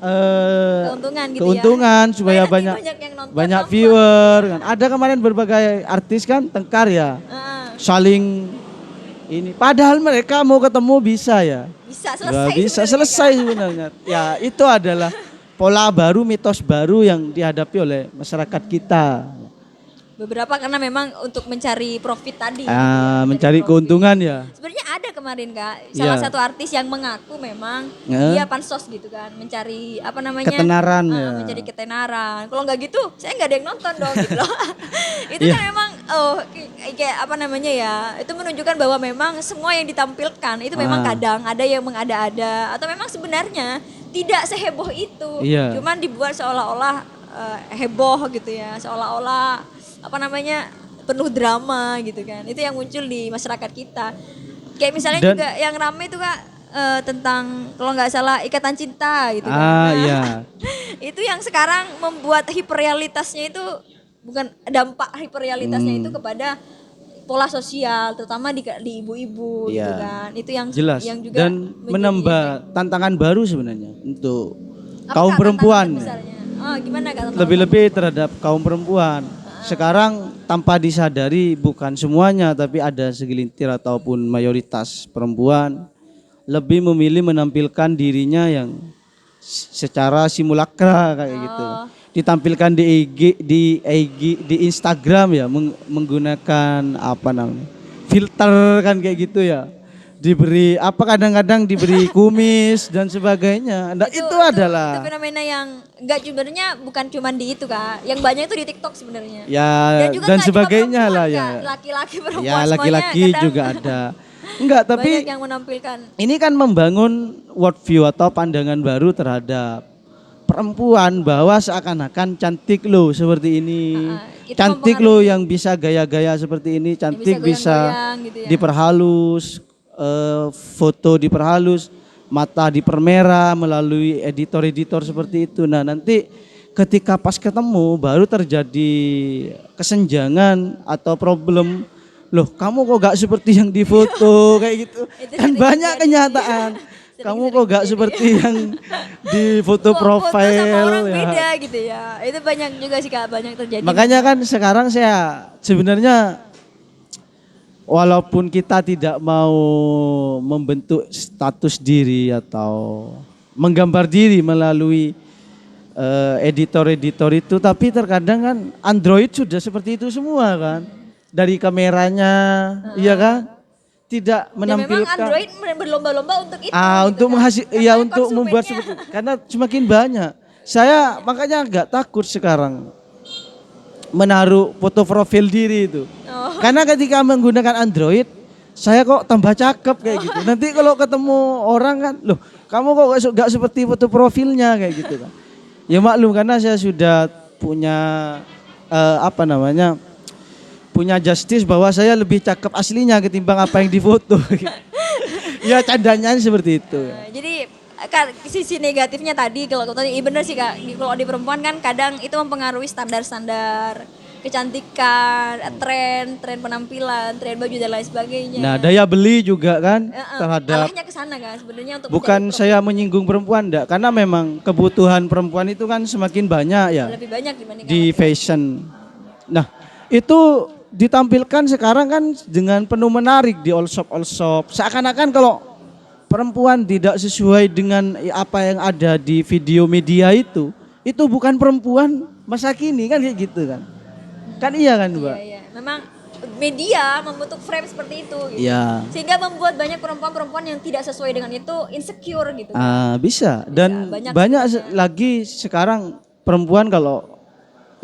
Keuntungan gitu keuntungan ya. supaya banyak yang nonton, banyak viewer kan. Ada kemarin berbagai artis kan tengkar ya, saling ini. Padahal mereka mau ketemu bisa ya. Bisa Nggak selesai bisa sebenarnya, selesai Kak. sebenarnya. Ya itu adalah pola baru, mitos baru yang dihadapi oleh masyarakat kita. Beberapa karena memang untuk mencari profit tadi gitu ya, Mencari profit. keuntungan ya. Sebenarnya ada kemarin Kak, salah Iya. satu artis yang mengaku memang Ya. dia pansos gitu kan, mencari apa namanya? Ketenaran ya. Mencari ketenaran. Kalau nggak gitu, saya nggak ada yang nonton dong gitu loh. Itu Iya. kan memang kayak apa namanya ya? Itu menunjukkan bahwa memang semua yang ditampilkan itu memang kadang ada yang mengada-ada atau memang sebenarnya tidak seheboh itu. Iya. Cuman dibuat seolah-olah heboh gitu ya, seolah-olah apa namanya penuh drama gitu kan. Itu yang muncul di masyarakat kita. Kayak misalnya juga yang rame itu Kak tentang kalau nggak salah ikatan cinta gitu kan. Nah, Iya. itu yang sekarang membuat hiperrealitasnya itu bukan dampak hiperrealitasnya itu kepada pola sosial terutama di ibu-ibu gitu kan. Itu yang jelas yang juga dan menambah tantangan baru sebenarnya untuk apa, kaum Kak, perempuan. tantangan besarnya? Gimana Kak? Lebih-lebih terhadap kaum perempuan. Sekarang tanpa disadari bukan semuanya tapi ada segelintir ataupun mayoritas perempuan lebih memilih menampilkan dirinya yang secara simulakra kayak gitu. Ditampilkan di di Instagram ya menggunakan apa namanya? Filter kan kayak gitu ya. Diberi apa kadang-kadang diberi kumis dan sebagainya. Nah, itu adalah itu fenomena yang enggak sebenarnya bukan cuma di itu Kak. Yang banyak itu di TikTok sebenarnya. ya juga dan nggak cuma sebagainya perempuan, lah Kak. ya. Laki-laki perempuan Ya semuanya laki-laki kadang juga ada. Enggak, tapi banyak yang menampilkan. ini kan membangun worldview atau pandangan baru terhadap perempuan bahwa seakan-akan cantik loh seperti ini. Itu Cantik loh mempengaruhi. yang bisa gaya-gaya seperti ini, cantik bisa goyang-goyang gitu ya. diperhalus, foto diperhalus, mata dipermerah melalui editor-editor seperti itu. Nah, nanti ketika pas ketemu baru terjadi kesenjangan atau problem. Loh, kamu kok gak seperti yang di foto kayak gitu. Kan banyak kenyataan. Kamu kok gak seperti yang di foto Foto profil sama orang ya. beda gitu ya. Itu banyak juga sih Kak, banyak terjadi. Makanya kan sekarang saya sebenarnya walaupun kita tidak mau membentuk status diri atau menggambar diri melalui editor-editor itu, tapi terkadang kan Android sudah seperti itu semua kan. Dari kameranya, iya kan? Tidak menampilkan. Dan memang Android berlomba-lomba untuk itu. Untuk kan. ya untuk Konsumennya. membuat seperti karena semakin banyak. Saya makanya agak takut sekarang menaruh foto profil diri itu. Karena ketika menggunakan Android, saya kok tambah cakep kayak gitu. Nanti kalau ketemu orang kan, loh, kamu kok gak seperti foto profilnya kayak gitu kan. Ya maklum karena saya sudah punya apa namanya? Punya justice bahwa saya lebih cakep aslinya ketimbang apa yang difoto. Ya candanya seperti itu. Jadi Kak, sisi negatifnya tadi kalau tadi benar sih Kak, kalau di perempuan kan kadang itu mempengaruhi standar-standar kecantikan, tren penampilan, tren baju dan lain sebagainya. Nah, daya beli juga kan terhadap arahnya ke sana kan sebenarnya untuk bukan saya menyinggung perempuan enggak, karena memang kebutuhan perempuan itu kan semakin banyak ya lebih banyak dibandingkan di fashion. Nah, itu ditampilkan sekarang kan dengan penuh menarik di all shop. Seakan-akan kalau perempuan tidak sesuai dengan apa yang ada di video media itu bukan perempuan masa kini kan kayak gitu kan. Kan iya kan, Mbak? Iya. Memang media membentuk frame seperti itu gitu. Iya. Sehingga membuat banyak perempuan-perempuan yang tidak sesuai dengan itu insecure gitu. Bisa. Dan banyak lagi sekarang perempuan kalau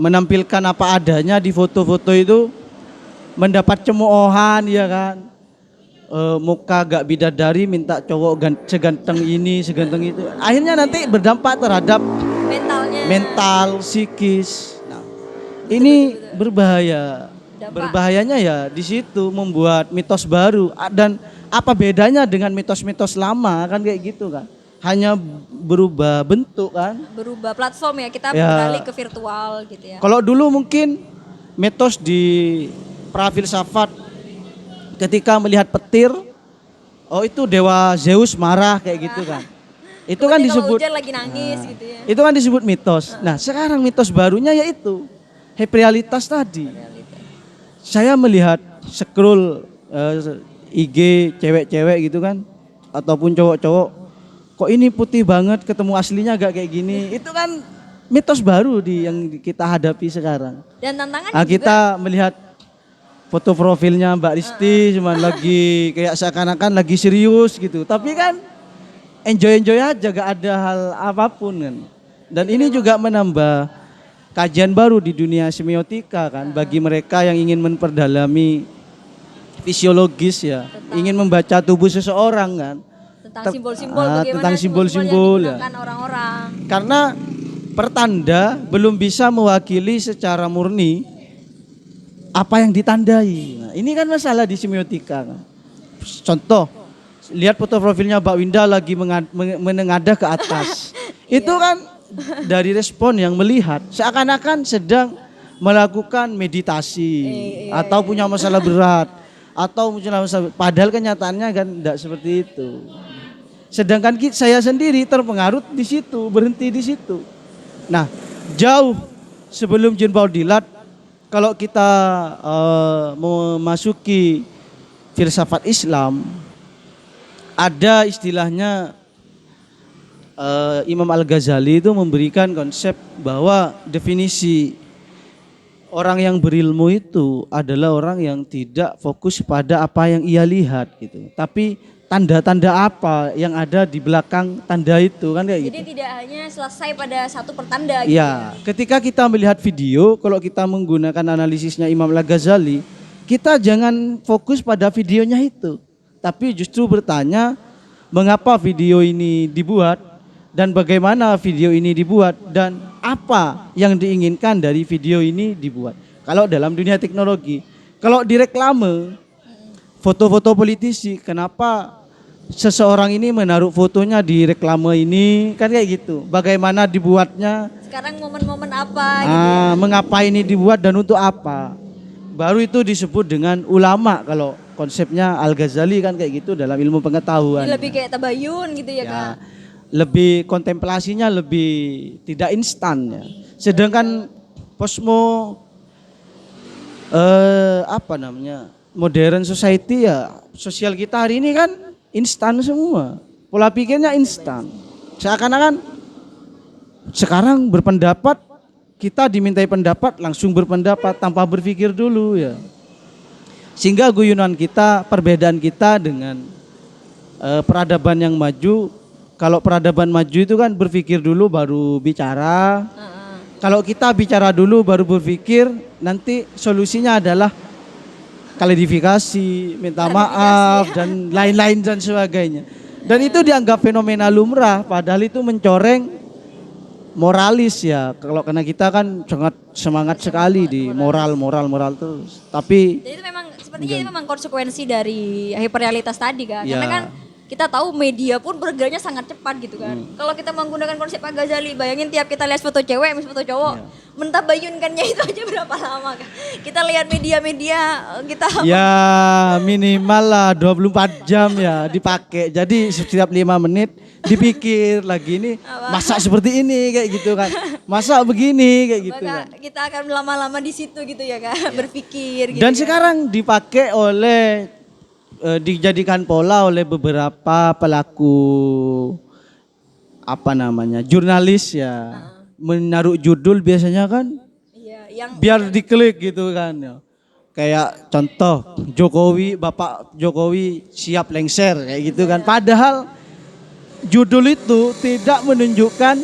menampilkan apa adanya di foto-foto itu mendapat cemoohan ya kan. Muka gak bidadari minta cowok seganteng ini, seganteng itu. Akhirnya nanti berdampak terhadap mental, psikis. Nah, ini berbahaya. Berbahayanya ya di situ membuat mitos baru dan apa bedanya dengan mitos-mitos lama kan kayak gitu kan. Hanya berubah bentuk kan. Berubah platform ya, kita beralih ke virtual gitu ya. Kalau dulu mungkin mitos di prafilsafat ketika melihat petir, oh itu dewa Zeus marah kayak gitu kan. Itu kan Kemudian disebut kalau hujan lagi nangis gitu ya. Itu kan disebut mitos. Nah, sekarang mitos barunya yaitu hyperrealitas tadi. Saya melihat scroll IG cewek-cewek gitu kan ataupun cowok-cowok, kok ini putih banget ketemu aslinya gak kayak gini. Itu kan mitos baru yang kita hadapi sekarang. Dan tantangannya Nah, juga kita melihat foto profilnya Mbak Risti cuman lagi kayak seakan-akan lagi serius gitu. Tapi kan enjoy aja, gak ada hal apapun kan. Dan ini juga menambah kajian baru di dunia semiotika kan bagi mereka yang ingin memperdalami fisiologis ya, ingin membaca tubuh seseorang kan. tentang simbol-simbol bagaimana Tentang simbol-simbol simbol-simbol ya. yang digunakan orang-orang. Karena pertanda belum bisa mewakili secara murni apa yang ditandai. Nah, ini kan masalah di semiotika. Kan. Contoh, lihat foto profilnya Mbak Winda lagi menengadah ke atas. Itu kan dari respon yang melihat seakan-akan sedang melakukan meditasi atau punya masalah berat atau punya masalah, padahal kenyataannya kan tidak seperti itu. Sedangkan saya sendiri terpengaruh di situ, berhenti di situ. Nah, jauh sebelum Jean Paul Dilat, kalau kita memasuki filsafat Islam, ada istilahnya Imam Al-Ghazali itu memberikan konsep bahwa definisi orang yang berilmu itu adalah orang yang tidak fokus pada apa yang ia lihat gitu. Tapi tanda-tanda apa yang ada di belakang tanda itu kan kayak gitu. Jadi tidak hanya selesai pada satu pertanda gitu. Ya, ketika kita melihat video, kalau kita menggunakan analisisnya Imam Al-Ghazali, kita jangan fokus pada videonya itu, tapi justru bertanya mengapa video ini dibuat dan bagaimana video ini dibuat dan apa yang diinginkan dari video ini dibuat. Kalau dalam dunia teknologi, kalau di reklame, foto-foto politisi, kenapa seseorang ini menaruh fotonya di reklame ini, kan kayak gitu. Bagaimana dibuatnya? Sekarang momen-momen apa gitu ya. Mengapa ini dibuat dan untuk apa? Baru itu disebut dengan ulama kalau konsepnya Al-Ghazali kan kayak gitu dalam ilmu pengetahuan. Jadi lebih kayak tabayun gitu ya, Kak. Lebih kontemplasinya lebih tidak instan ya. Sedangkan posmo modern society ya, sosial kita hari ini kan instan semua. Pola pikirnya instan. Seakan-akan sekarang berpendapat, kita dimintai pendapat langsung berpendapat tanpa berpikir dulu ya. Sehingga guyonan kita, perbedaan kita dengan peradaban yang maju. Kalau peradaban maju itu kan berpikir dulu baru bicara. Kalau kita bicara dulu baru berpikir, nanti solusinya adalah klarifikasi, minta maaf dan lain-lain dan sebagainya. Dan itu dianggap fenomena lumrah, padahal itu mencoreng moralis ya. Kalau karena kita kan sangat semangat sekali di moral terus. Tapi jadi itu memang sepertinya itu memang konsekuensi dari hyperrealitas tadi kan. Ya. Karena kan kita tahu media pun bergeraknya sangat cepat gitu kan. Kalau kita menggunakan konsep Al-Ghazali, bayangin tiap kita lihat foto cewek, misalnya foto cowok, mentabayunkannya itu aja berapa lama kan. Kita lihat media-media kita ya minimal lah 24 jam ya dipakai. Jadi setiap 5 menit dipikir lagi ini masak seperti ini kayak gitu kan. Masak begini kayak gitu kan. Kita akan lama-lama di situ gitu ya kan, berpikir gitu. Dan kan. sekarang dipakai oleh dijadikan pola oleh beberapa pelaku jurnalis ya. Menaruh judul biasanya kan yang biar diklik gitu kan ya. Kayak contoh Bapak Jokowi siap lengser kayak gitu kan. Padahal judul itu tidak menunjukkan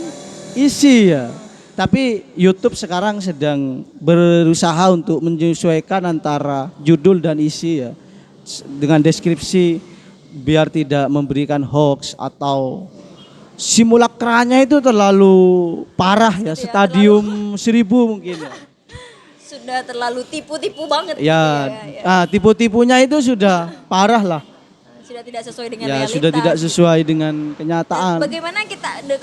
isi ya. Tapi YouTube sekarang sedang berusaha untuk menyesuaikan antara judul dan isi ya. Dengan deskripsi biar tidak memberikan hoax atau simulakranya itu terlalu parah ya, stadium 1000 mungkin ya. Sudah terlalu tipu-tipu banget. Ya, tipu-tipunya itu sudah parah lah. Sudah tidak sesuai dengan ya, realitas. sudah tidak sesuai dengan kenyataan. Dan bagaimana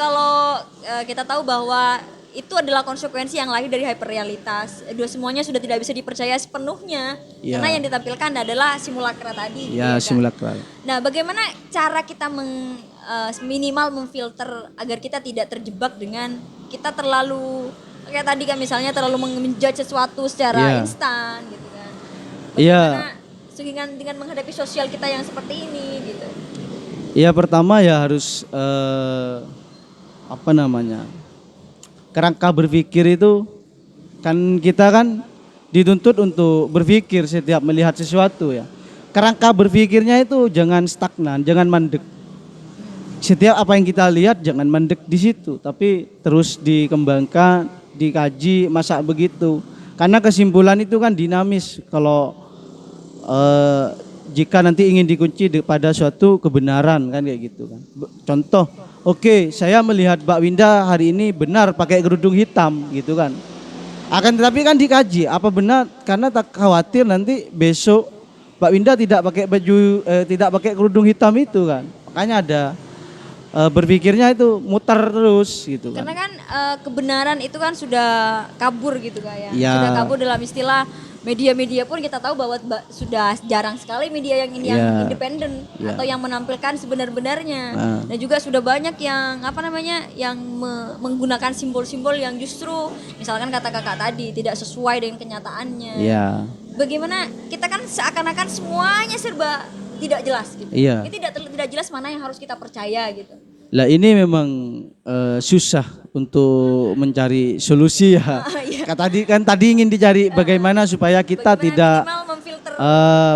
kalau kita tahu bahwa itu adalah konsekuensi yang lahir dari hyperrealitas. Semuanya sudah tidak bisa dipercaya sepenuhnya karena yang ditampilkan adalah simulakra tadi. Ya, simulakra. Nah, bagaimana cara kita minimal memfilter agar kita tidak terjebak dengan kita terlalu kayak tadi kan misalnya terlalu menjudge sesuatu secara instan gitu kan. Bagaimana dengan menghadapi sosial kita yang seperti ini gitu. Iya, pertama ya harus kerangka berpikir itu kan kita kan dituntut untuk berpikir setiap melihat sesuatu ya. Kerangka berpikirnya itu jangan stagnan, jangan mandek. Setiap apa yang kita lihat jangan mandek di situ, tapi terus dikembangkan, dikaji, masa begitu. Karena kesimpulan itu kan dinamis. Kalau jika nanti ingin dikunci pada suatu kebenaran kan kayak gitu kan. Contoh, oke, saya melihat Mbak Winda hari ini benar pakai kerudung hitam gitu kan. Akan tetapi kan dikaji apa benar, karena tak khawatir nanti besok Mbak Winda tidak pakai baju tidak pakai kerudung hitam itu kan. Makanya ada berpikirnya itu muter terus gitu kan. Karena kan kebenaran itu kan sudah kabur gitu kan ya. Sudah kabur dalam istilah media-media pun kita tahu bahwa sudah jarang sekali media yang independen atau yang menampilkan sebenar-benarnya. Dan juga sudah banyak yang yang menggunakan simbol-simbol yang justru misalkan kata kakak tadi tidak sesuai dengan kenyataannya. Bagaimana kita kan seakan-akan semuanya serba tidak jelas gitu. Ini tidak jelas mana yang harus kita percaya gitu. Lah ini memang susah untuk mencari solusi ya. Tadi ingin dicari bagaimana supaya kita tidak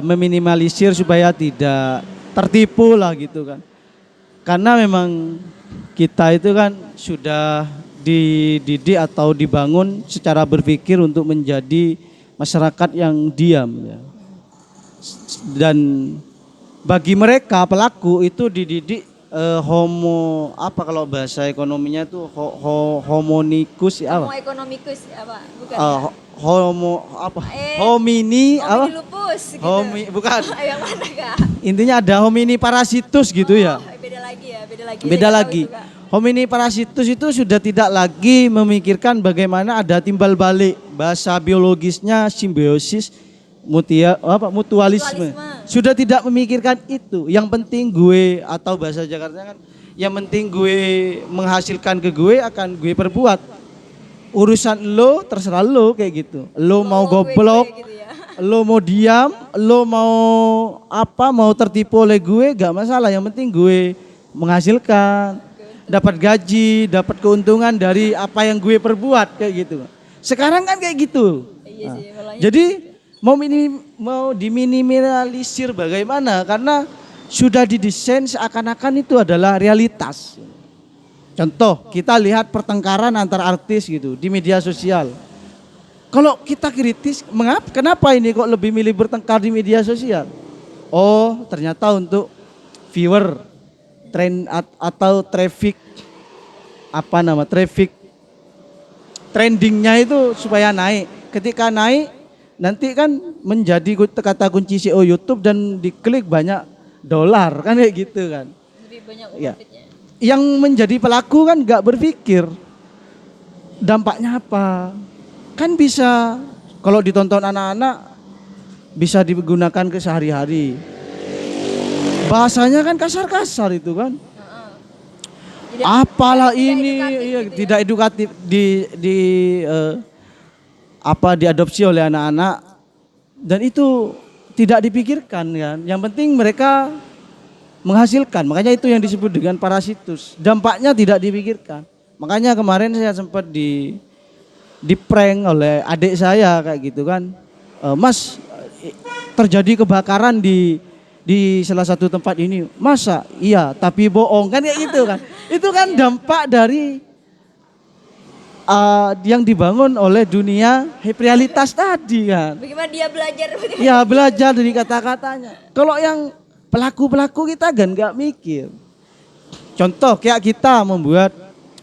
meminimalisir supaya tidak tertipu lah gitu kan. Karena memang kita itu kan sudah dididik atau dibangun secara berpikir untuk menjadi masyarakat yang diam ya. Dan bagi mereka pelaku itu dididik kalau bahasa ekonominya itu homonikus ya apa? Homo economicus apa? Bukan. Homini apa? Lupus gitu. Bukan. Yang mana Kak? Intinya ada homini parasitus gitu ya. Beda lagi. Homini parasitus itu sudah tidak lagi memikirkan bagaimana ada timbal balik, bahasa biologisnya simbiosis, mutualisme. Sudah tidak memikirkan itu. Yang penting gue, atau bahasa Jakarta kan, yang penting gue menghasilkan ke gue akan gue perbuat. Urusan lo terserah lo kayak gitu. Lo mau goblok, gitu ya. lo mau diam, lo mau tertipu oleh gue, gak masalah. Yang penting gue menghasilkan, dapat gaji, dapat keuntungan dari apa yang gue perbuat kayak gitu. Sekarang kan kayak gitu. Jadi mau diminimalisir bagaimana? Karena sudah didesain seakan-akan itu adalah realitas. Contoh, kita lihat pertengkaran antar artis gitu di media sosial. Kalau kita kritis, kenapa ini kok lebih milih bertengkar di media sosial? Oh, ternyata untuk viewer, atau traffic trendingnya itu supaya naik. Ketika naik, nanti kan menjadi kata kunci SEO YouTube dan diklik banyak dolar kan kayak gitu kan. Lebih banyak profitnya. Yang menjadi pelaku kan nggak berpikir dampaknya apa. Kan bisa kalau ditonton anak-anak bisa digunakan ke sehari-hari. Bahasanya kan kasar-kasar itu kan. Apalah ini tidak edukatif diadopsi oleh anak-anak dan itu tidak dipikirkan kan. Yang penting mereka menghasilkan. Makanya itu yang disebut dengan parasitus. Dampaknya tidak dipikirkan. Makanya kemarin saya sempat di prank oleh adik saya kayak gitu kan. Mas, terjadi kebakaran di salah satu tempat ini. Masa? Iya, tapi bohong kan kayak gitu kan. Itu kan dampak dari yang dibangun oleh dunia realitas tadi kan. Bagaimana dia belajar? Ya belajar dari kata-katanya. Kalau yang pelaku-pelaku kita kan nggak mikir. Contoh kayak kita membuat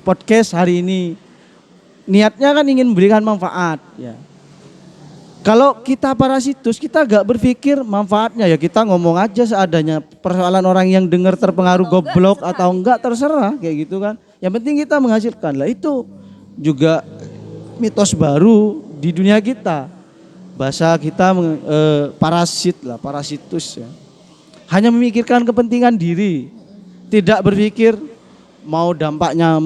podcast hari ini, niatnya kan ingin memberikan manfaat. Ya. Kalau kita parasitus, kita nggak berpikir manfaatnya ya kita ngomong aja seadanya. Persoalan orang yang dengar terpengaruh goblok atau enggak terserah kayak gitu kan. Yang penting kita menghasilkan lah itu. Juga mitos baru di dunia kita. Bahasa kita parasitus ya. Hanya memikirkan kepentingan diri. tidak berpikir mau dampaknya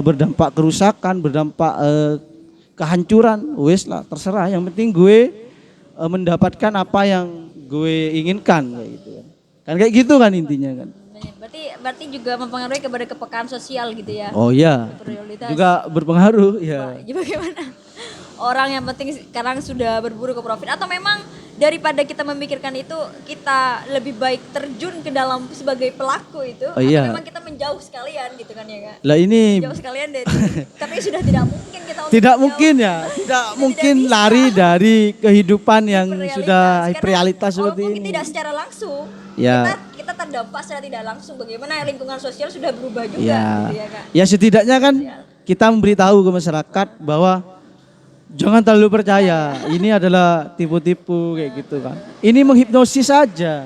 berdampak kerusakan, berdampak kehancuran, wes lah terserah. Yang penting gue mendapatkan apa yang gue inginkan kayak gitu kan. Kan kayak gitu kan intinya kan. Berarti juga mempengaruhi kepada kepekaan sosial gitu ya. Oh iya. Prioritas. Juga berpengaruh ya. Bagaimana? Orang yang penting sekarang sudah berburu ke profit, atau memang daripada kita memikirkan itu kita lebih baik terjun ke dalam sebagai pelaku itu, Oh, atau iya. memang kita menjauh sekalian gitu kan ya Kak? Lah ini Menjauh sekalian dari tapi sudah tidak mungkin kita untuk tidak menjauh. mungkin ya, tidak mungkin bisa. lari dari kehidupan yang Realitas. sudah Karena realitas seperti walaupun ini. tidak secara langsung, Ya. kita terdampak secara tidak langsung. Bagaimana lingkungan sosial sudah berubah juga Ya, gitu ya Kak? ya setidaknya kan kita memberitahu ke masyarakat bahwa jangan terlalu percaya. Ini adalah tipu-tipu kayak gitu kan. Ini menghipnosis saja.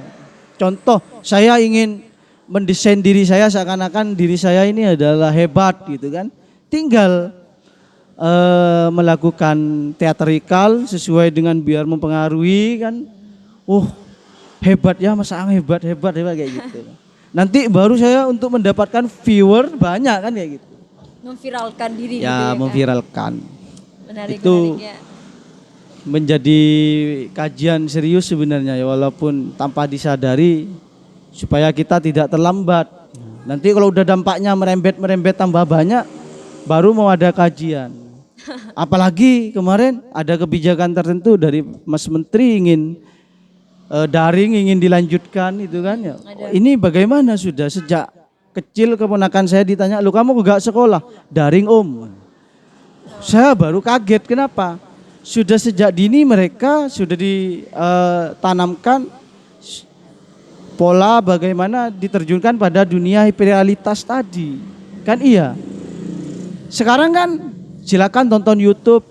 Contoh, saya ingin mendesain diri saya seakan-akan diri saya ini adalah hebat gitu kan. Tinggal melakukan teatrikal sesuai dengan biar mempengaruhi kan. Hebat ya, Mas Ang hebat kayak gitu. Nanti baru saya untuk mendapatkan viewer banyak kan kayak gitu. Memviralkan diri gitu Ya, ya Kak? memviralkan. Menarik Itu ya. menjadi kajian serius sebenarnya ya, walaupun tanpa disadari supaya kita tidak terlambat. Nanti kalau udah dampaknya merembet tambah banyak, baru mau ada kajian. Apalagi kemarin ada kebijakan tertentu dari Mas Menteri ingin daring ingin dilanjutkan itu kan ya. Ini bagaimana sudah sejak kecil keponakan saya ditanya, "Lu kamu enggak sekolah?" "Daring, Om." Saya baru kaget, kenapa? Sudah sejak dini mereka sudah ditanamkan pola bagaimana diterjunkan pada dunia hiperrealitas tadi. Kan iya. Sekarang kan silakan tonton YouTube.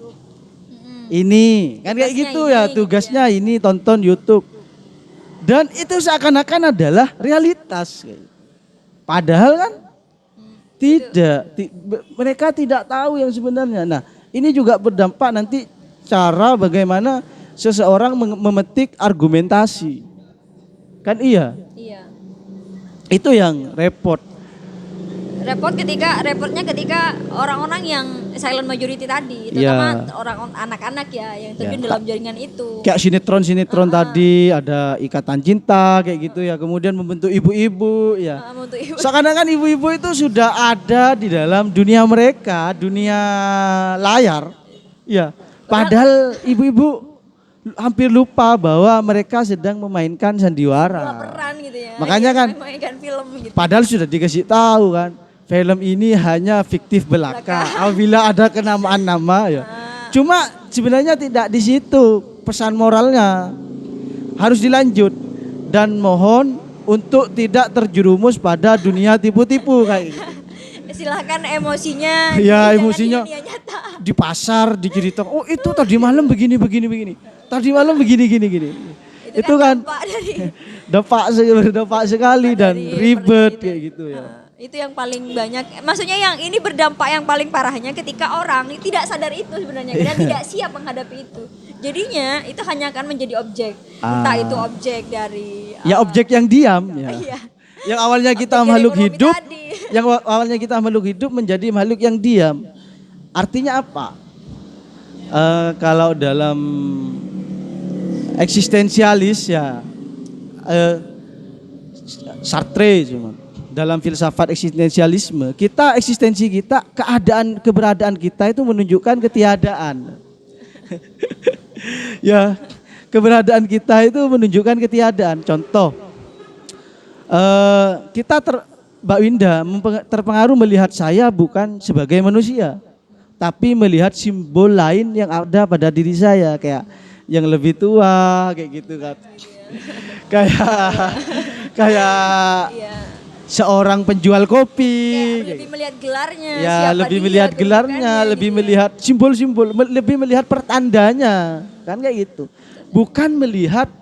Ini kan kayak Tugasnya gitu ini, ya, gitu tugasnya ini tonton YouTube. Dan itu seakan-akan adalah realitas. Padahal kan mereka tidak tahu yang sebenarnya. Nah, ini juga berdampak nanti cara bagaimana seseorang memetik argumentasi. Kan iya? Iya. Itu yang repot. Repotnya ketika orang-orang yang silent majority tadi, terutama orang anak-anak ya yang terjun dalam jaringan itu. Kayak sinetron tadi ada ikatan cinta kayak gitu ya. Kemudian membentuk ibu-ibu ya. Seakan-akan ibu-ibu itu sudah ada di dalam dunia mereka, dunia layar. Ya. Padahal ibu-ibu hampir lupa bahwa mereka sedang memainkan sandiwara. Peran gitu ya. Makanya kan memainkan film gitu. Padahal sudah dikasih tahu kan, film ini hanya fiktif belaka. Apabila ada kenamaan nama ya. Cuma sebenarnya tidak di situ pesan moralnya. Harus dilanjut dan mohon untuk tidak terjerumus pada dunia tipu-tipu kayak gitu. Silahkan emosinya. Ya emosinya di pasar diceritakan. Oh itu tadi malam begini. Tadi malam begini. Itu kan berdampak sekali dan ribet kayak gitu ya. Itu yang paling banyak. Maksudnya yang ini berdampak yang paling parahnya ketika orang tidak sadar itu sebenarnya dan tidak siap menghadapi itu. Jadinya itu hanya akan menjadi objek. Entah itu objek dari ya objek yang diam ya. Iya. Yang awalnya kita makhluk hidup, yang awalnya kita makhluk hidup menjadi makhluk yang diam. Artinya apa? Kalau dalam eksistensialis ya, Sartre cuma. Dalam filsafat eksistensialisme, eksistensi kita, keberadaan kita itu menunjukkan ketiadaan. Ya, keberadaan kita itu menunjukkan ketiadaan. Contoh, Mbak Winda terpengaruh melihat saya bukan sebagai manusia, tapi melihat simbol lain yang ada pada diri saya, kayak yang lebih tua, kayak gitu kan. Kayak seorang penjual kopi. Lebih melihat gelarnya. Ya, lebih melihat gelarnya, lebih melihat simbol-simbol, lebih melihat pertandanya, kan kayak gitu. Bukan melihat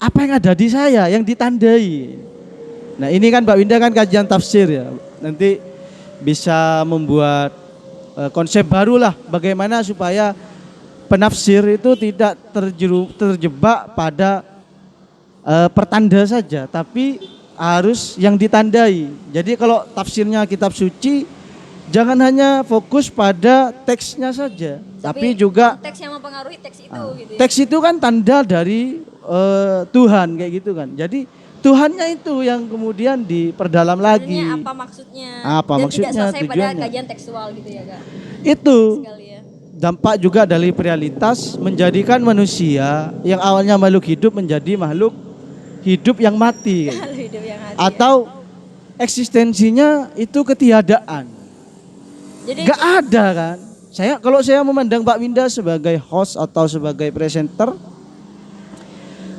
apa yang ada di saya, yang ditandai. Nah ini kan Mbak Winda kan kajian tafsir ya. Nanti bisa membuat konsep baru lah bagaimana supaya penafsir itu tidak terjebak pada pertanda saja, tapi harus yang ditandai. Jadi kalau tafsirnya kitab suci, jangan hanya fokus pada teksnya saja, tapi juga teks yang mempengaruhi teks itu gitu ya. teks itu kan tanda dari Tuhan kayak gitu kan. Jadi Tuhannya itu yang kemudian diperdalam lagi. Sebenarnya apa maksudnya? Apa Dan maksudnya, tidak selesai pada tujuannya. kajian tekstual gitu ya Kak. Itu Sekali ya. dampak juga dari realitas menjadikan manusia yang awalnya makhluk hidup menjadi makhluk hidup yang mati kayak gitu. Kalau hidup yang hati. Atau eksistensinya itu ketiadaan. Jadi Gak ada kan. Kalau saya memandang Mbak Winda sebagai host atau sebagai presenter,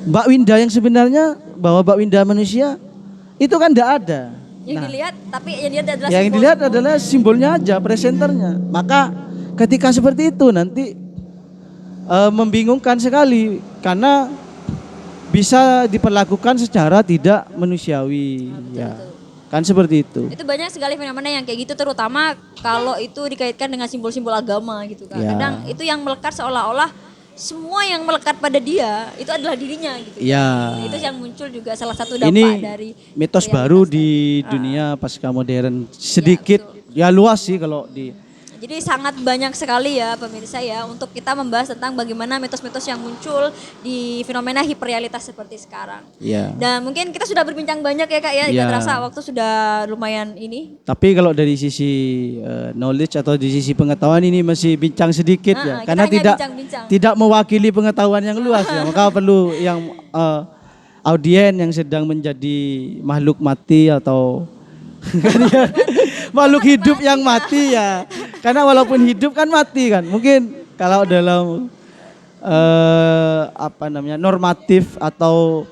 Mbak Winda yang sebenarnya bahwa Mbak Winda manusia itu kan gak ada. yang dilihat, tapi yang dilihat adalah Yang simbol. dilihat adalah simbolnya aja, presenternya. Maka ketika seperti itu nanti membingungkan sekali karena bisa diperlakukan secara tidak manusiawi. Ya. Kan seperti itu. Itu banyak sekali fenomena yang kayak gitu, terutama kalau itu dikaitkan dengan simbol-simbol agama gitu kan. Ya. Kadang itu yang melekat seolah-olah semua yang melekat pada dia itu adalah dirinya gitu. Ya. Itu yang muncul juga salah satu dampak Ini dari mitos realitas baru tadi. di dunia pasca modern. Sedikit ya luas sih kalau di Jadi sangat banyak sekali ya pemirsa ya untuk kita membahas tentang bagaimana mitos-mitos yang muncul di fenomena hiperrealitas seperti sekarang. ya. Dan mungkin kita sudah berbincang banyak ya Kak ya, Ya. nggak terasa waktu sudah lumayan ini. Tapi kalau dari sisi knowledge atau di sisi pengetahuan ini masih bincang sedikit ya, Kita karena hanya tidak bincang-bincang. tidak mewakili pengetahuan yang luas ya. Maka perlu yang audien yang sedang menjadi makhluk mati atau makhluk hidup yang mati ya. Karena walaupun hidup kan mati kan. Mungkin kalau dalam normatif atau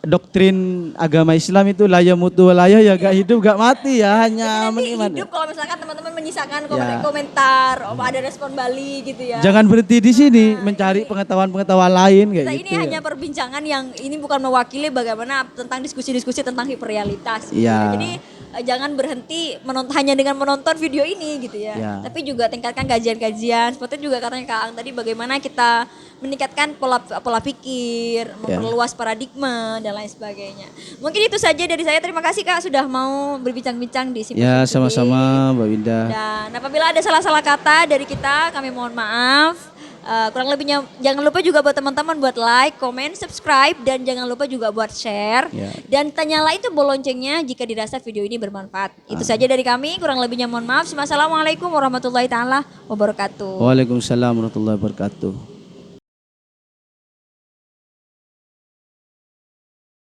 doktrin agama Islam itu la yamutu wa la yahya, gak hidup gak mati ya, hanya Nanti menikmati. hidup kalau misalkan teman-teman menyisakan Ya. komentar, ada respon Bali gitu ya. Jangan berhenti di sini mencari pengetahuan-pengetahuan lain kayak Kita gitu. ini hanya perbincangan yang ini bukan mewakili bagaimana tentang diskusi-diskusi tentang hiperrealitas. Gitu Iya. ya. Jadi jangan berhenti hanya dengan menonton video ini gitu ya. Iya. Tapi juga tingkatkan kajian-kajian. Seperti juga katanya Kak Ang tadi bagaimana kita meningkatkan pola pikir, memperluas paradigma dan lain sebagainya. Mungkin itu saja dari saya. Terima kasih Kak sudah mau berbincang-bincang di sini. Ya, sama-sama Mbak Winda. Dan apabila ada salah-salah kata dari kita, kami mohon maaf. Kurang lebihnya jangan lupa juga buat teman-teman buat like, comment, subscribe, dan jangan lupa juga buat share. Ya. Dan nyalain tuh loncengnya jika dirasa video ini bermanfaat. Itu saja dari kami. Kurang lebihnya mohon maaf. Assalamualaikum warahmatullahi taala wabarakatuh. Waalaikumsalam warahmatullahi wabarakatuh.